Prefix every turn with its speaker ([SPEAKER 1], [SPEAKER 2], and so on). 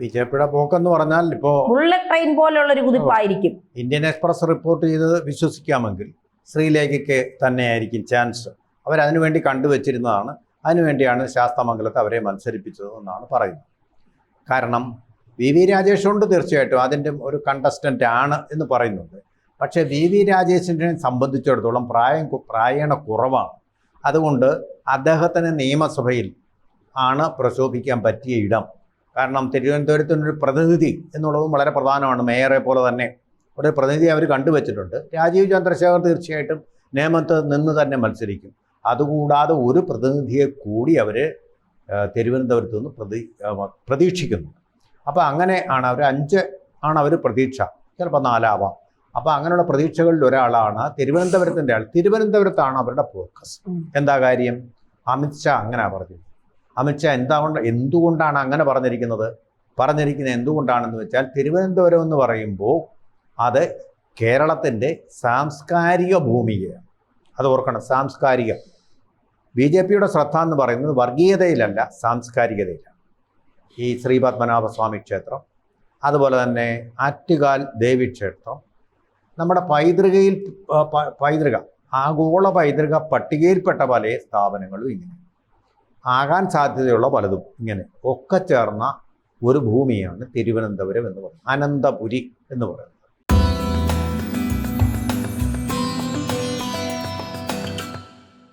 [SPEAKER 1] B J പിയുടെ പോക്കെന്ന് പറഞ്ഞാൽ ഇപ്പോൾ
[SPEAKER 2] ബുള്ളറ്റ് ട്രെയിൻ പോലെയുള്ളൊരു കുതിപ്പായിരിക്കും.
[SPEAKER 1] ഇന്ത്യൻ എക്സ്പ്രസ് റിപ്പോർട്ട് ചെയ്തത് വിശ്വസിക്കാമെങ്കിൽ ശ്രീലേഖയ്ക്ക് തന്നെയായിരിക്കും ചാൻസ്. അവരതിനുവേണ്ടി കണ്ടുവച്ചിരുന്നതാണ്. അതിനുവേണ്ടിയാണ് ശാസ്താമംഗലത്ത് അവരെ മത്സരിപ്പിച്ചതെന്നാണ് പറയുന്നത്. കാരണം വി രാജേഷ് കൊണ്ട് തീർച്ചയായിട്ടും അതിൻ്റെ ഒരു കണ്ടസ്റ്റൻ്റ് ആണ് എന്ന് പറയുന്നുണ്ട്. പക്ഷേ വി രാജേഷിനെ സംബന്ധിച്ചിടത്തോളം പ്രായേണ കുറവാണ്. അതുകൊണ്ട് അദ്ദേഹത്തിന് നിയമസഭയിൽ ആണ് പ്രശോഭിക്കാൻ പറ്റിയ ഇടം. കാരണം തിരുവനന്തപുരത്തിനൊരു പ്രതിനിധി എന്നുള്ളതും വളരെ പ്രധാനമാണ്. മേയറെ പോലെ തന്നെ ഒരു പ്രതിനിധി അവർ കണ്ടുവച്ചിട്ടുണ്ട്. രാജീവ് ചന്ദ്രശേഖർ തീർച്ചയായിട്ടും നേമത്ത് നിന്ന് തന്നെ മത്സരിക്കും. അതുകൂടാതെ ഒരു പ്രതിനിധിയെ കൂടി അവർ തിരുവനന്തപുരത്ത് നിന്ന് പ്രതീക്ഷിക്കുന്നു. അപ്പോൾ അങ്ങനെ ആണ് അവർ 5 ആണ് അവർ പ്രതീക്ഷ, ചിലപ്പോൾ 4 ആവാം. അപ്പോൾ അങ്ങനെയുള്ള പ്രതീക്ഷകളിൽ ഒരാളാണ് തിരുവനന്തപുരത്തിൻ്റെ ആൾ. തിരുവനന്തപുരത്താണ് അവരുടെ ഫോക്കസ്. എന്താ കാര്യം? അമിത്ഷാ അങ്ങനെ പറഞ്ഞു. അമിത്ഷാ എന്തുകൊണ്ടാണ് അങ്ങനെ പറഞ്ഞിരിക്കുന്നത് എന്തുകൊണ്ടാണെന്ന് വെച്ചാൽ തിരുവനന്തപുരം എന്ന് പറയുമ്പോൾ അത് കേരളത്തിൻ്റെ സാംസ്കാരിക ഭൂമികയാണ്. അത് ഓർക്കണം, സാംസ്കാരിക. ബി ജെ പിയുടെ ശ്രദ്ധ എന്ന് പറയുന്നത് വർഗീയതയിലല്ല, സാംസ്കാരികതയിലാണ്. ഈ ശ്രീ പത്മനാഭസ്വാമി ക്ഷേത്രം, അതുപോലെ തന്നെ ആറ്റുകാൽ ദേവീക്ഷേത്രം, നമ്മുടെ പൈതൃക ആഗോള പൈതൃക പട്ടികയിൽപ്പെട്ട പല സ്ഥാപനങ്ങളും ഇങ്ങനെ ആകാൻ സാധ്യതയുള്ള പലതും ഇങ്ങനെ ഒക്കെ ചേർന്ന ഒരു ഭൂമിയാണ് തിരുവനന്തപുരം എന്ന് പറയുന്നത്. അനന്തപുരി എന്ന് പറയുന്നത്.